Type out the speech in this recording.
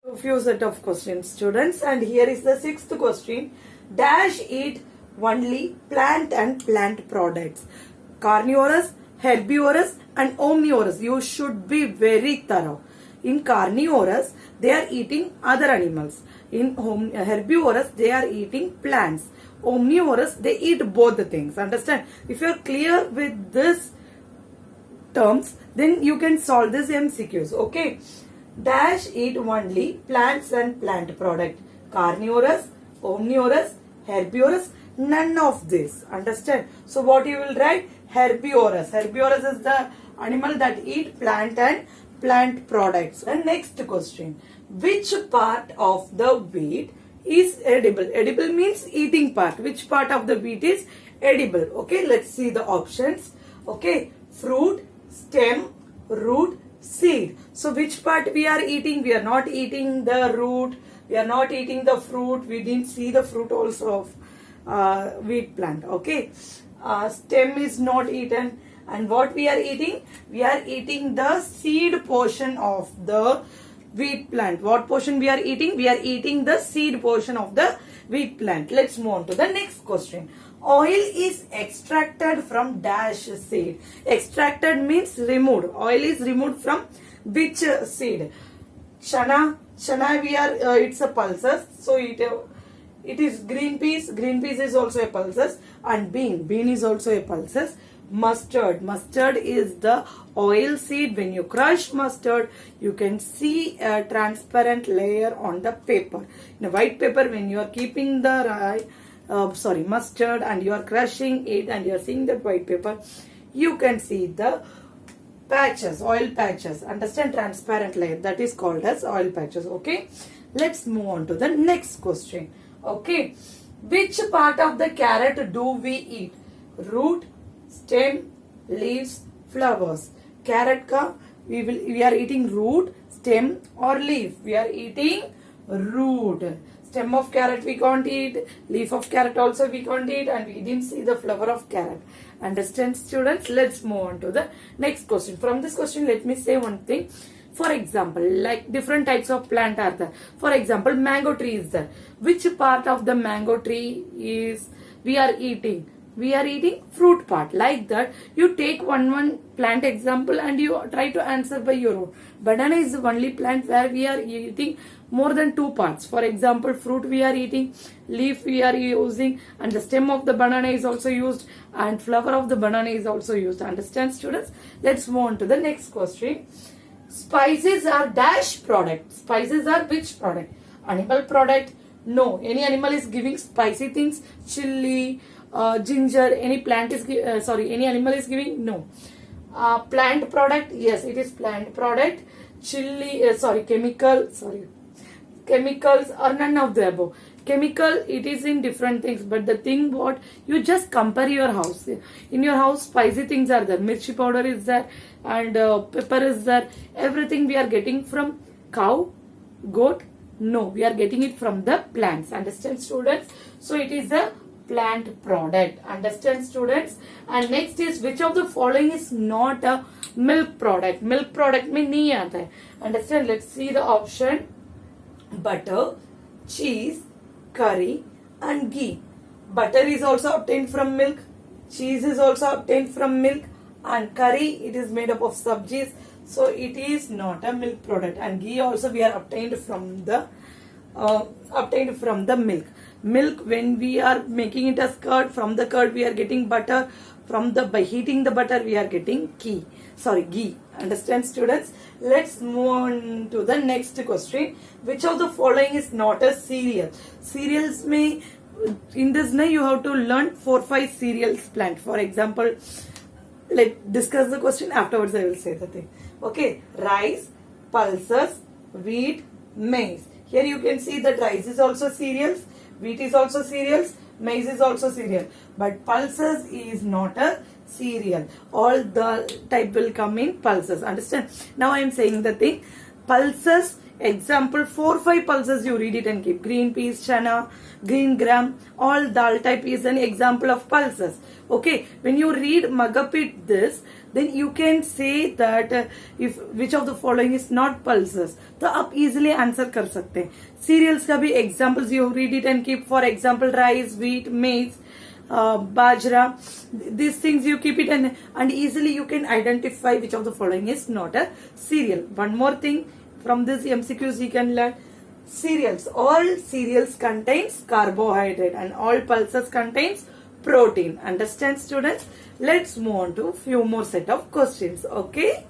A few set of questions, students, and here is the sixth question. Dash eat only plant and plant products. Carnivorous, herbivorous, and omnivorous. You should be very thorough. In carnivorous, they are eating other animals. In herbivorous, they are eating plants. Omnivorous, they eat both the things. Understand? If you are clear with this terms, then you can solve this MCQs. Okay. Dash eat only plants and plant product. Carnivorous, omnivorous, herbivorous, none of this. Understand? So what you will write? Herbivorous. Herbivorous is the animal that eat plant and plant products. And next question. Which part of the wheat is edible? Edible means eating part. Which part of the wheat is edible? Okay, let's see the options. Okay, fruit, stem, root, seed. So which part we are eating? We are not eating the root. We are not eating the fruit. We didn't see the fruit also of wheat plant. Okay. Stem is not eaten. And what we are eating? We are eating the seed portion of the wheat plant. What portion we are eating? We are eating the seed portion of the wheat plant. Let's move on to the next question. Oil is extracted from dash seed. Extracted means removed. Oil is removed from which seed? Chana. Chana we are, it's a pulses. So it is green peas. Green peas is also a pulses. And bean. Bean is also a pulses. Mustard. Mustard is the oil seed. When you crush mustard, you can see a transparent layer on the paper. In a white paper, when you are keeping the mustard and you are crushing it and you are seeing that white paper, you can see the patches, oil patches. Understand? Transparent layer. That is called as oil patches. Okay. Let's move on to the next question. Okay. Which part of the carrot do we eat? Root, stem, leaves, flowers. Carrot ka we are eating root, stem or leaf. We are eating root. Stem of carrot we can't eat. Leaf of carrot also we can't eat. And we didn't see the flower of carrot. Understand, students? Let's move on to the next question. From this question, let me say one thing. For example, like different types of plant are there. For example, mango tree is there. Which part of the mango tree is we are eating? We are eating fruit part. Like that, you take one plant example and you try to answer by your own. Banana is the only plant where we are eating more than two parts. For example, fruit we are eating, leaf we are using, and the stem of the banana is also used, and flower of the banana is also used. Understand, students? Let's move on to the next question. Spices are dash product. Spices are which product? Animal product? No. Any animal is giving spicy things? Chili, ginger, any plant is any animal is giving? No. Plant product? Yes, it is plant product. Chili, chemicals or none of the above. Chemical, it is in different things, but the thing what you just compare your house. In your house, spicy things are there. Mirchi powder is there and pepper is there. Everything we are getting from cow, goat. No, we are getting it from the plants. Understand, students? So it is a plant product. Understand, students? And next is which of the following is not a milk product? Milk product mein nahi aata hai. Understand? Let's see the option. Butter, cheese, curry and ghee. Butter is also obtained from milk. Cheese is also obtained from milk. And curry, it is made up of sabjis. So it is not a milk product. And ghee also we are obtained from the milk. Milk, when we are making it as curd, from the curd we are getting butter. By heating the butter we are getting ghee. Understand, students? Let's move on to the next question. Which of the following is not a cereal? Cereals may, in this you have to learn 4-5 cereals plant. For example, let's discuss the question, afterwards I will say the thing. Okay, rice, pulses, wheat, maize. Here you can see that rice is also cereals, wheat is also cereals, maize is also cereal. But pulses is not a cereal. All the type will come in pulses. Understand? Now I am saying the thing. Pulses, example 4-5 pulses you read it and keep. Green peas, chana, green gram, all dal type is an example of pulses. Okay, when you read Magapit this then you can say that if which of the following is not pulses, तो आप easily answer कर सकते हैं. Cereals का भी examples you read it and keep, for example rice, wheat, maize, bajra, these things you keep it and easily you can identify which of the following is not a cereal. One more thing from this MCQs you can learn. Cereals, all cereals contains carbohydrate and all pulses contains protein. Understand students? Let's move on to few more set of questions. Okay.